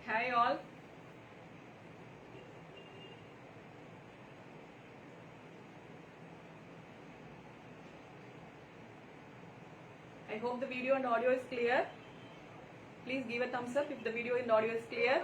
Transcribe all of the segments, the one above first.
Hi all. I hope the video and audio is clear. Please give a thumbs up if the video and audio is clear.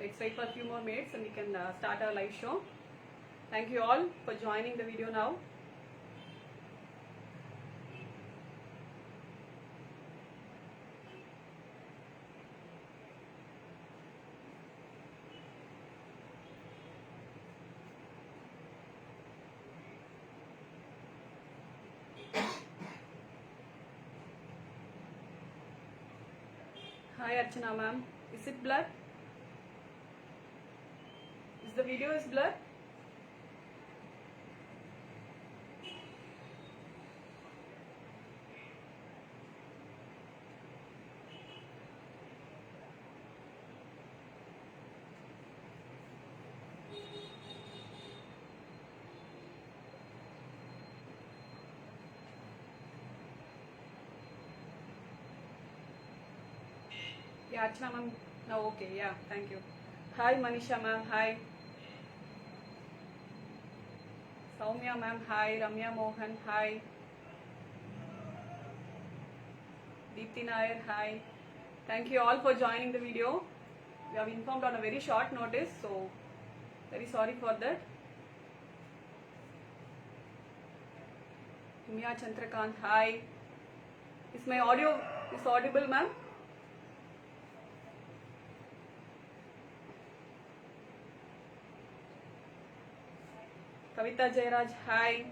Let's wait for a few more minutes and we can start our live show. Thank you all for joining the video now. Hi Archana ma'am. Is it blurred? Is the video is blurred? Yeah, Archana ma'am. No, okay. Yeah, thank you. Hi Manisha ma'am. Hi. Soumya ma'am. Hi. Ramya Mohan. Hi. Deepthi Nair. Hi. Thank you all for joining the video. We have informed on a very short notice, so very sorry for that. Mia Chandrakant. Hi. Is my audio is audible, ma'am? Kavita Jairaj, hi.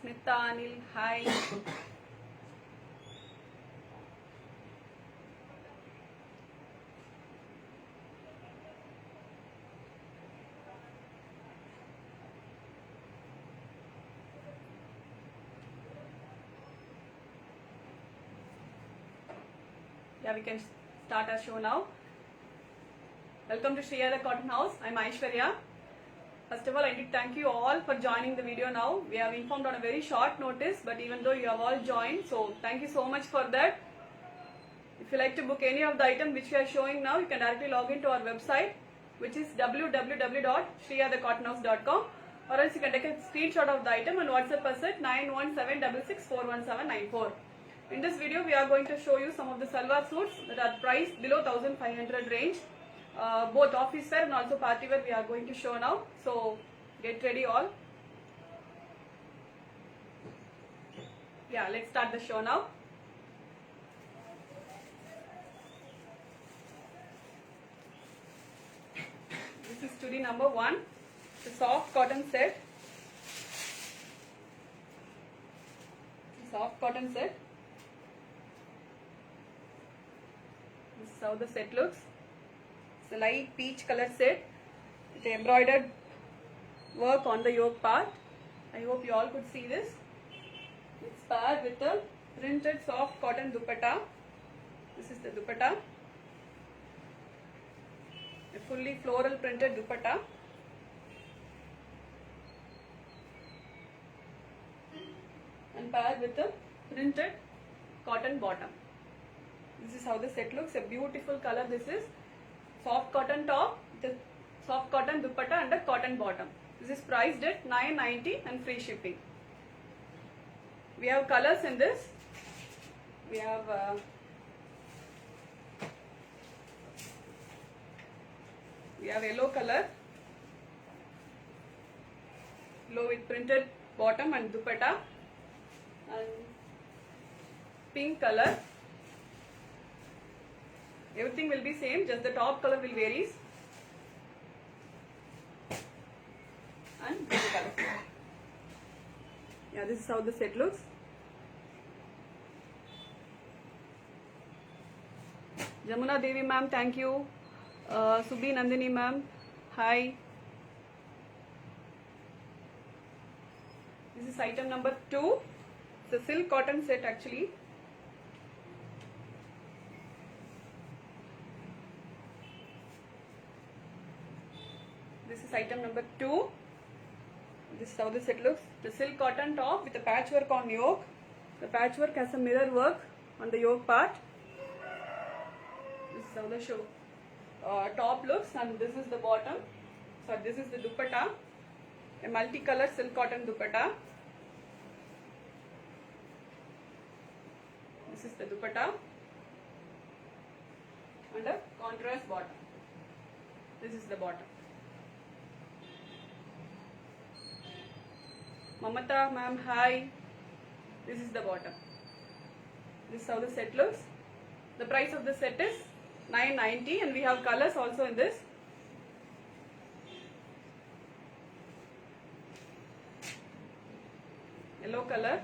Smita Anil, hi. Yeah, we can start our show now. Welcome to Shreya the Cotton House. I'm Aishwarya. First of all, I need to thank you all for joining the video now. We have informed on a very short notice, but even though you have all joined, so thank you so much for that. If you like to book any of the item which we are showing now, you can directly log into our website, which is www.shreyathecottonhouse.com, or else you can take a screenshot of the item and WhatsApp us at 9176641794. In this video, we are going to show you some of the salwar suits that are priced below 1500 range. Both office wear and also party wear we are going to show now. So get ready all. Yeah, let's start the show now. This is today number 1, the soft cotton set. Soft cotton set. This is how the set looks. It's a light peach color set with embroidered work on the yoke part. I hope you all could see this. It's paired with a printed soft cotton dupatta. This is the dupatta. A fully floral printed dupatta. And paired with a printed cotton bottom. This is how the set looks. A beautiful color this is. Soft cotton top, the soft cotton dupatta and a cotton bottom. This is priced at $9.90 and free shipping. We have colors in this. We have yellow color, yellow with printed bottom and dupatta, and pink color. Everything will be same, just the top color will varies. And blue color. Yeah, this is how the set looks. Jamuna Devi ma'am, thank you. Subhi Nandini ma'am, hi. This is item number 2. It's a silk cotton set actually. This is item number 2. This is how the set looks. The silk cotton top with a patchwork on yoke. The patchwork has a mirror work on the yoke part. This is how the top looks, and this is the bottom. So this is the dupatta, a multicolored silk cotton dupatta. This is the dupatta and a contrast bottom. This is the bottom. Mamata ma'am, hi. This is the bottom. This is how the set looks. The price of the set is $9.90, and we have colors also in this. Yellow color.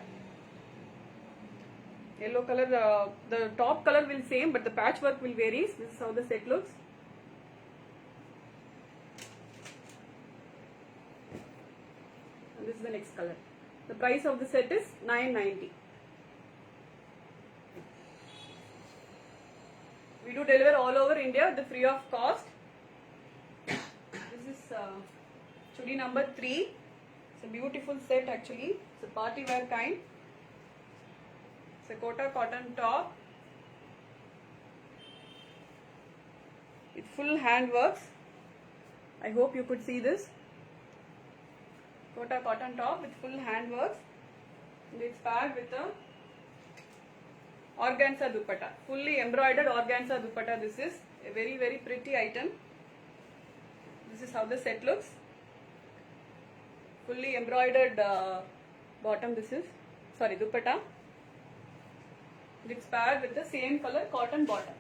Yellow color, the top color will same, but the patchwork will vary. This is how the set looks. And this is the next color. The price of the set is $9.90. We do deliver all over India with the free of cost. This is chudi number 3. It's a beautiful set actually. It's a party wear kind. It's a Kota cotton top with full hand works. I hope you could see this. Kota cotton top with full hand works. And it's paired with a organza dupatta, fully embroidered organza dupatta. This is a very, very pretty item. This is how the set looks. Fully embroidered bottom. This is, sorry, dupatta. It's paired with the same color cotton bottom.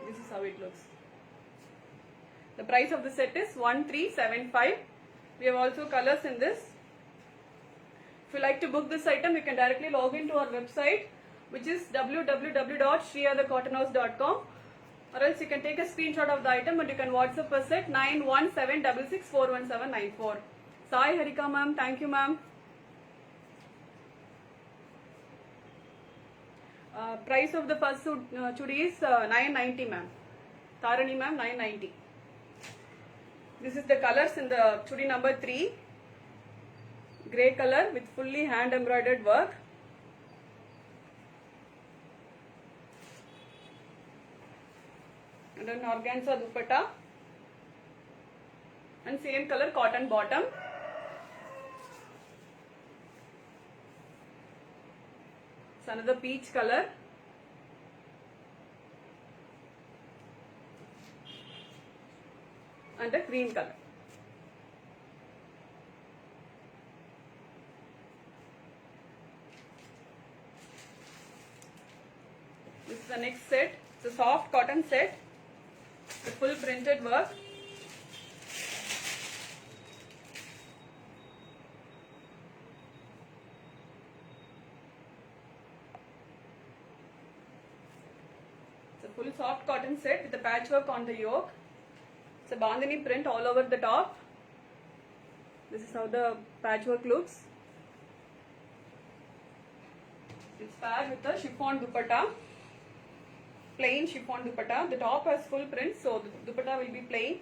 This is how it looks. The price of the set is $1375. We have also colors in this. If you like to book this item, you can directly log into our website, which is www.shriyadacottonhouse.com, or else you can take a screenshot of the item and you can WhatsApp us at 9176641794. Sai Harika ma'am, thank you ma'am. Price of the first chudi is $9.90 ma'am. Tarani ma'am, $9.90. This is the colors in the chudi number 3. Grey color with fully hand embroidered work. And an organza dupatta. And same color cotton bottom. It's another peach color. And a green color. This is the next set. It's a soft cotton set with full printed work. It's a full soft cotton set with the patchwork on the yoke. It's a bandhani print all over the top. This is how the patchwork looks. It's paired with a chiffon dupatta. Plain chiffon dupatta. The top has full print, so the dupatta will be plain.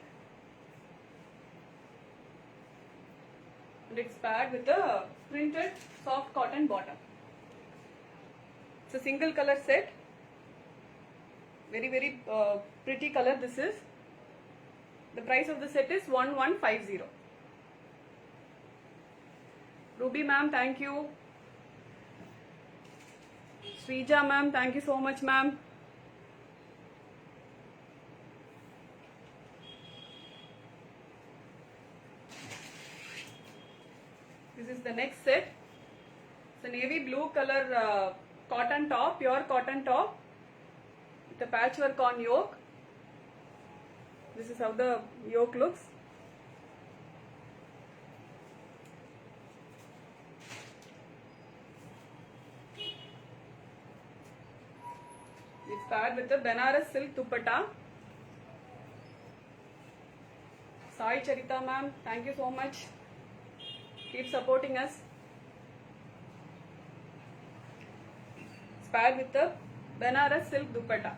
And it's paired with a printed soft cotton bottom. It's a single color set. Very, very pretty color this is. The price of the set is $1150. Ruby ma'am, thank you. Srija ma'am, thank you so much ma'am. This is the next set. It's a navy blue color cotton top, pure cotton top with the patchwork on yoke. This is how the yoke looks. paired with the Benares silk dupatta. Sai Charita ma'am, thank you so much. Keep supporting us. It's paired with the Benares silk dupatta.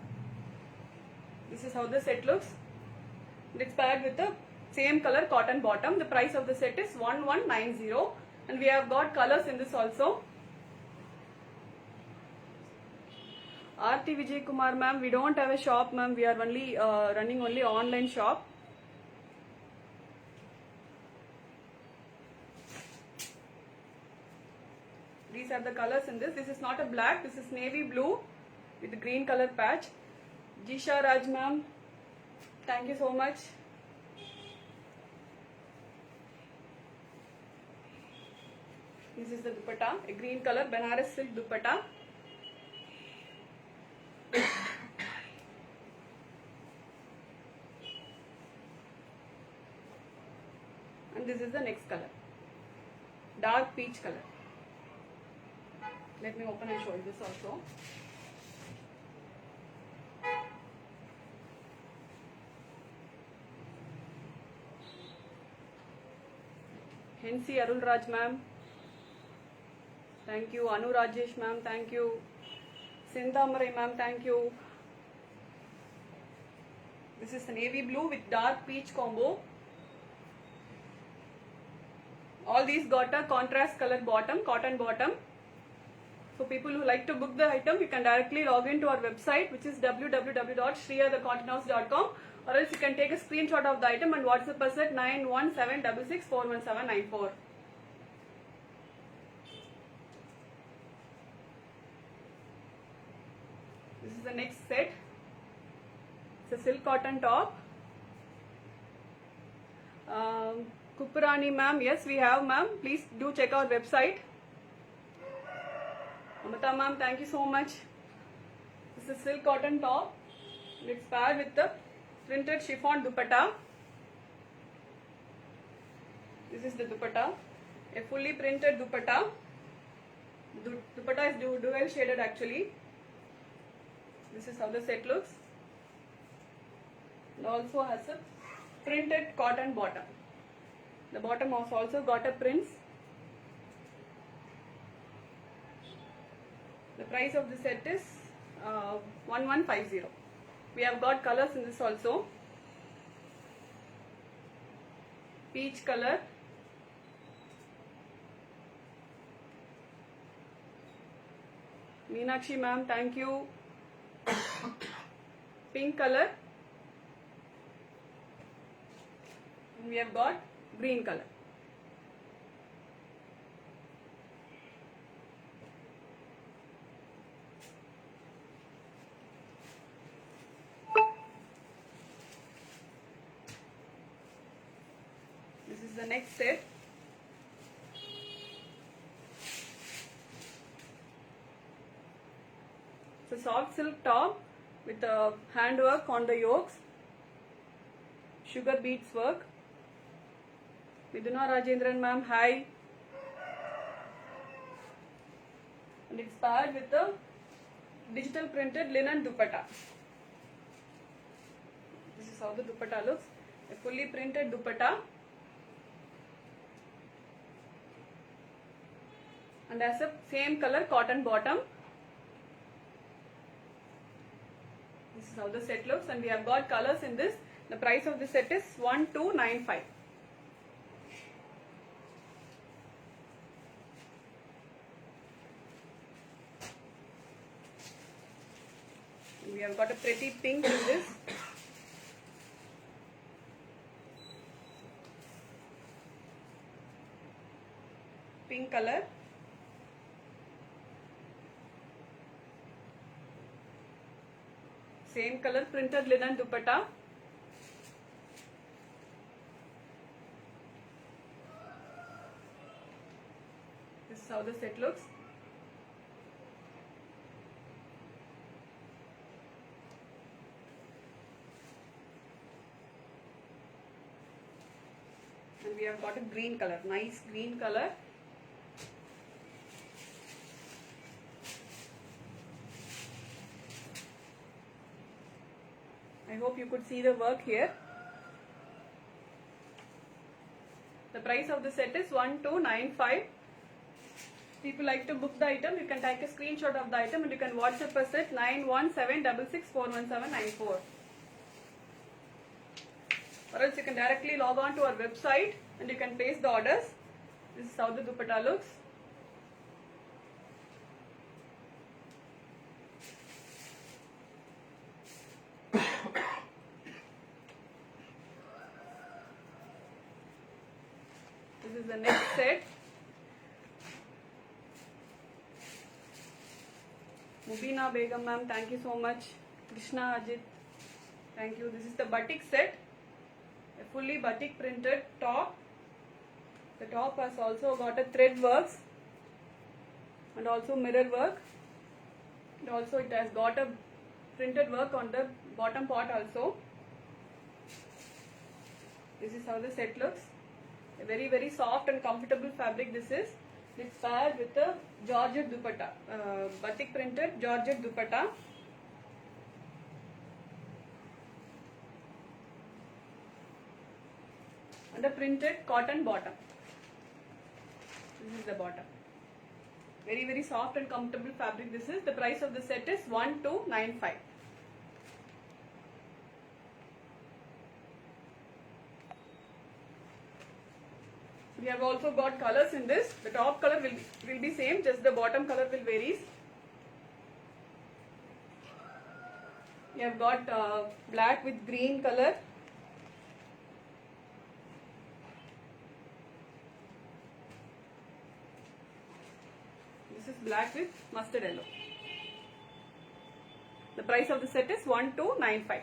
This is how the set looks. It's paired with the same color cotton bottom. The price of the set is 1190, and we have got colors in this also. Aarti Vijay Kumar ma'am, we don't have a shop ma'am. We are only running only online shop. These are the colors in this. This is not a black. This is navy blue with the green color patch. Jisha Raj ma'am, thank you so much. This is the dupatta, a green color Benares silk dupatta. And this is the next color, dark peach color. Let me open and show you this also. Hensi Arul Raj ma'am, thank you. Anu Rajesh ma'am, thank you. Sindhamare ma'am, thank you. This is the navy blue with dark peach combo. All these got a contrast color bottom, cotton bottom. So people who like to book the item, you can directly log into our website, which is www.shriyadacottonhouse.com, or else you can take a screenshot of the item and WhatsApp us at 9176641794. This is the next set. It's a silk cotton top. Kupurani ma'am, yes we have ma'am. Please do check our website. Amata ma'am, thank you so much. This is a silk cotton top. It's paired with the printed chiffon dupatta. This is the dupatta, a fully printed dupatta. Dupatta is dual shaded actually. This is how the set looks. It also has a printed cotton bottom. The bottom has also got a prints. The price of the set is 1150. We have got colors in this also. Peach color, Meenakshi ma'am, thank you. Pink color, and we have got green color. This is the next set. It's a soft silk top with a handwork on the yokes, sugar beads work. Viduna Rajendran ma'am, hi. And it's paired with the digital printed linen dupatta. This is how the dupatta looks. A fully printed dupatta. And has a same color cotton bottom. This is how the set looks, and we have got colors in this. The price of the set is 1295. We have got a pretty pink in this. Pink color. Same color printed linen dupatta. This is how the set looks. And we have got a green color, nice green color. you could see the work here. The price of the set is 1295. People like to book the item, you can take a screenshot of the item and you can WhatsApp us at 9176641794. Or else you can directly log on to our website and you can place the orders. This is how the dupatta looks. This is the next set. Mubina Begum ma'am, thank you so much. Krishna Ajit, thank you. This is the batik set. A fully batik printed top. The top has also got a thread works and also mirror work. And also it has got a printed work on the bottom part also. This is how the set looks. A very soft and comfortable fabric this is. It's paired with a Georgette dupatta, batik printed Georgette dupatta. And a printed cotton bottom. This is the bottom. Very soft and comfortable fabric this is. The price of the set is 1295. We have also got colors in this. The top color will be same, just the bottom color will varies. We have got black with green color. This is black with mustard yellow. The price of the set is 1295.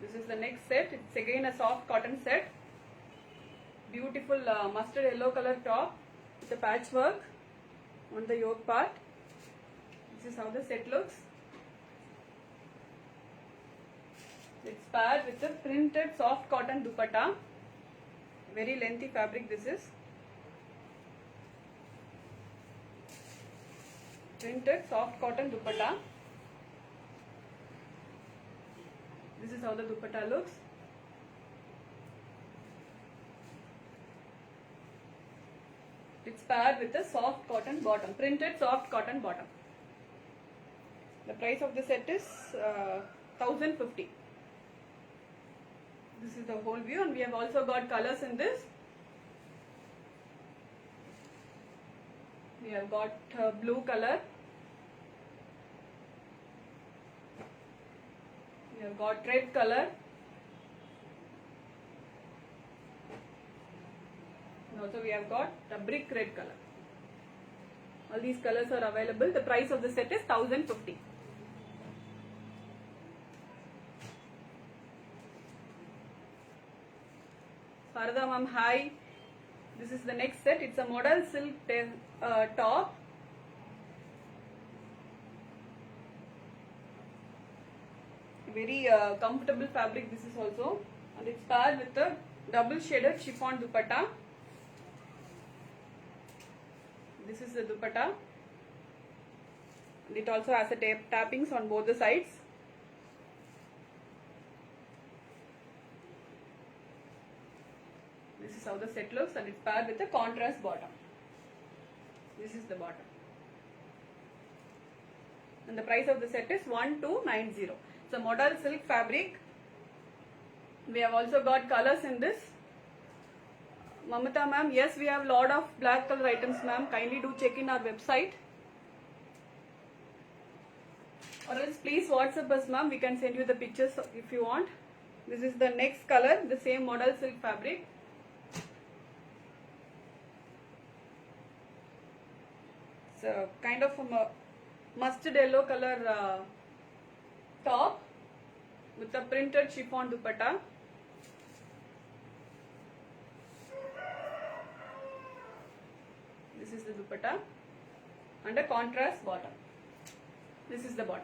This is the next set. It's again a soft cotton set. Beautiful mustard yellow color top with a patchwork on the yoke part. This is how the set looks. It's paired with a printed soft cotton dupatta. Very lengthy fabric this is. Printed soft cotton dupatta. This is how the dupatta looks. It's paired with a soft cotton bottom, printed soft cotton bottom. The price of the set is 1050. This is the whole view, and we have also got colors in this. We have got blue color. We have got red color. And also we have got the brick red color. All these colors are available. The price of the set is 1050. Farada ma'am, hi. This is the next set. It's a modal silk top. Very comfortable fabric this is also, and it's paired with a double shaded chiffon dupatta. This is the dupatta, and it also has a tappings on both the sides. This is how the set looks, and it's paired with a contrast bottom. This is the bottom, and the price of the set is 1290. It's a modal silk fabric. We have also got colors in this. Mamata ma'am, yes, we have lot of black color items ma'am. Kindly do check in our website. Or else please WhatsApp us ma'am. We can send you the pictures if you want. This is the next color, the same modal silk fabric. It's a kind of a mustard yellow color top with a printed chiffon dupatta. This is the dupatta and a contrast bottom. This is the bottom.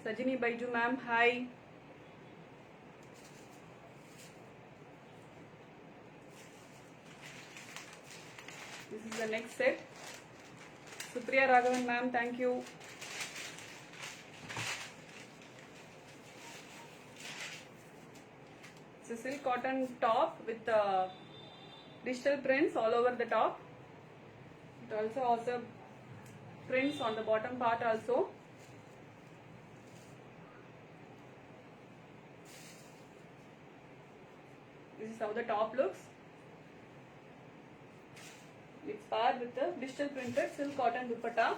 Sajini Baiju ma'am, hi. This is the next set. Supriya Raghavan ma'am, thank you. It's a silk cotton top with digital prints all over the top. It also has a prints on the bottom part also. This is how the top looks. It's paired with the digital printed silk cotton dupatta.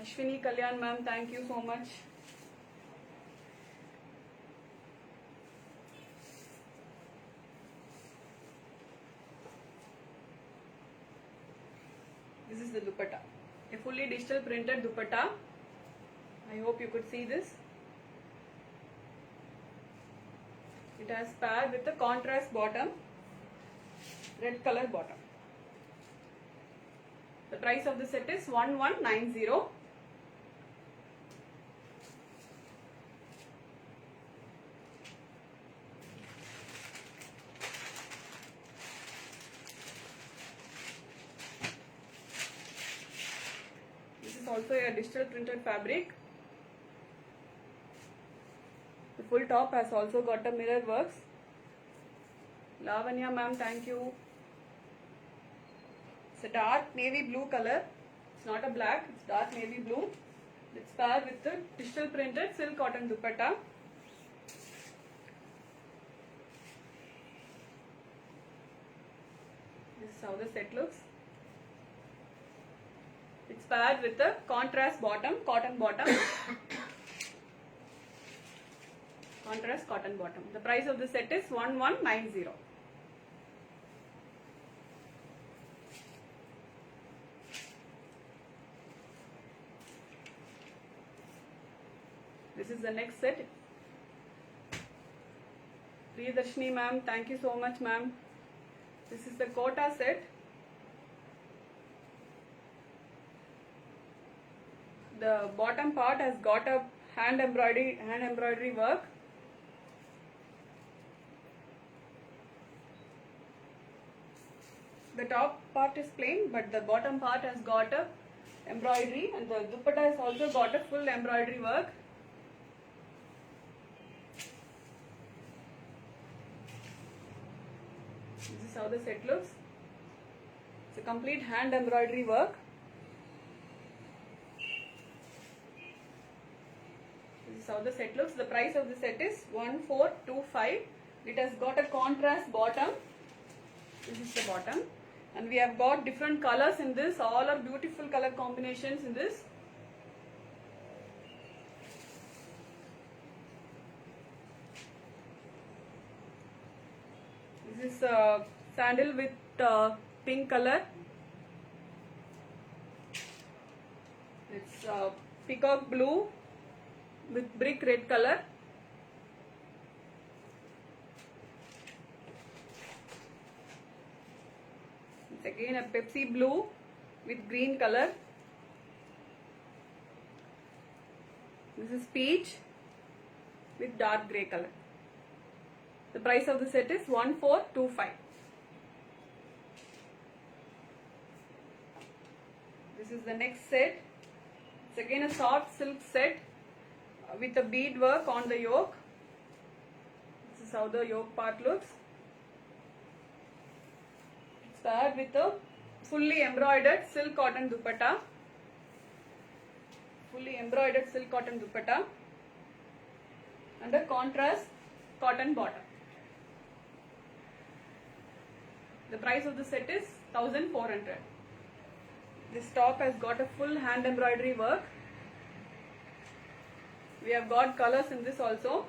Ashwini Kalyan ma'am, thank you so much. This is the dupatta, a fully digital printed dupatta. I hope you could see this. It has paired with the contrast bottom, red color bottom. The price of the set is 1190. This is also a digital printed fabric. The full top has also got a mirror works. Lavanya ma'am, thank you. It's a dark navy blue color. It's not a black, it's dark navy blue. It's paired with the digital printed silk cotton dupatta. This is how the set looks. It's paired with the contrast bottom, cotton bottom. Contrast cotton bottom. The price of the set is 1190. This is the next set. Priyadarshini ma'am, thank you so much ma'am. This is the Kota set. The bottom part has got a hand embroidery work. The top part is plain, but the bottom part has got a embroidery, and the dupatta has also got a full embroidery work. This is how the set looks. It's a complete hand embroidery work. This is how the set looks. The price of the set is 1425. It has got a contrast bottom. This is the bottom. And we have got different colors in this. All are beautiful color combinations in this. This is sandal with pink color. It's peacock blue with brick red color. It's again a Pepsi blue with green color. This is peach with dark grey color. The price of the set is 1425. This is the next set. It's again a soft silk set with a bead work on the yoke. This is how the yoke part looks. It's paired with a fully embroidered silk cotton dupatta. Fully embroidered silk cotton dupatta and a contrast cotton bottom. The price of the set is 1400. This top has got a full hand embroidery work. We have got colors in this also.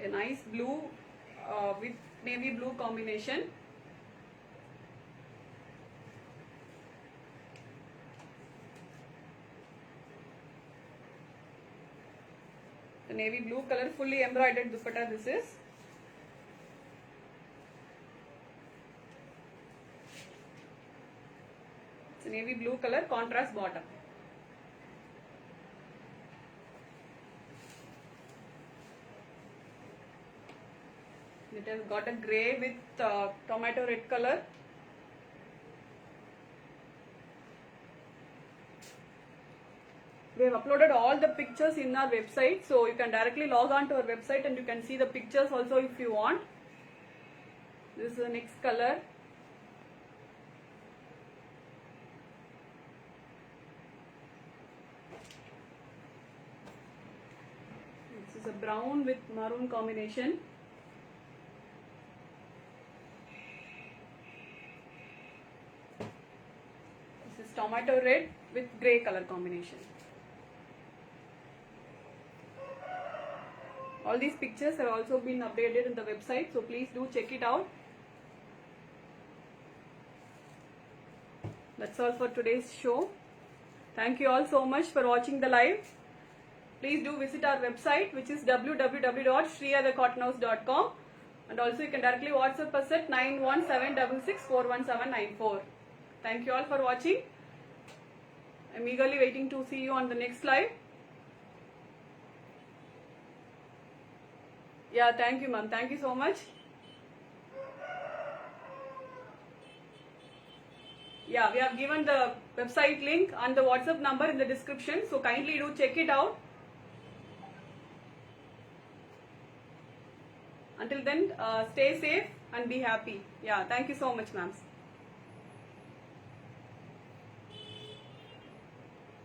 A nice blue with navy blue combination. The navy blue color fully embroidered dupatta this is. It's a navy blue color contrast bottom. It has got a grey with tomato red color. We have uploaded all the pictures in our website, so you can directly log on to our website and you can see the pictures also if you want. This is the next color. This is a brown with maroon combination. This is tomato red with grey color combination. All these pictures have also been updated in the website, so please do check it out. That's all for today's show. Thank you all so much for watching the live. Please do visit our website, which is www.shriyadacottonhouse.com, and also you can directly WhatsApp us at 9176641794. Thank you all for watching. I'm eagerly waiting to see you on the next live. Yeah, thank you, ma'am. Thank you so much. Yeah, we have given the website link and the WhatsApp number in the description, so kindly do check it out. Until then, stay safe and be happy. Yeah, thank you so much, ma'am.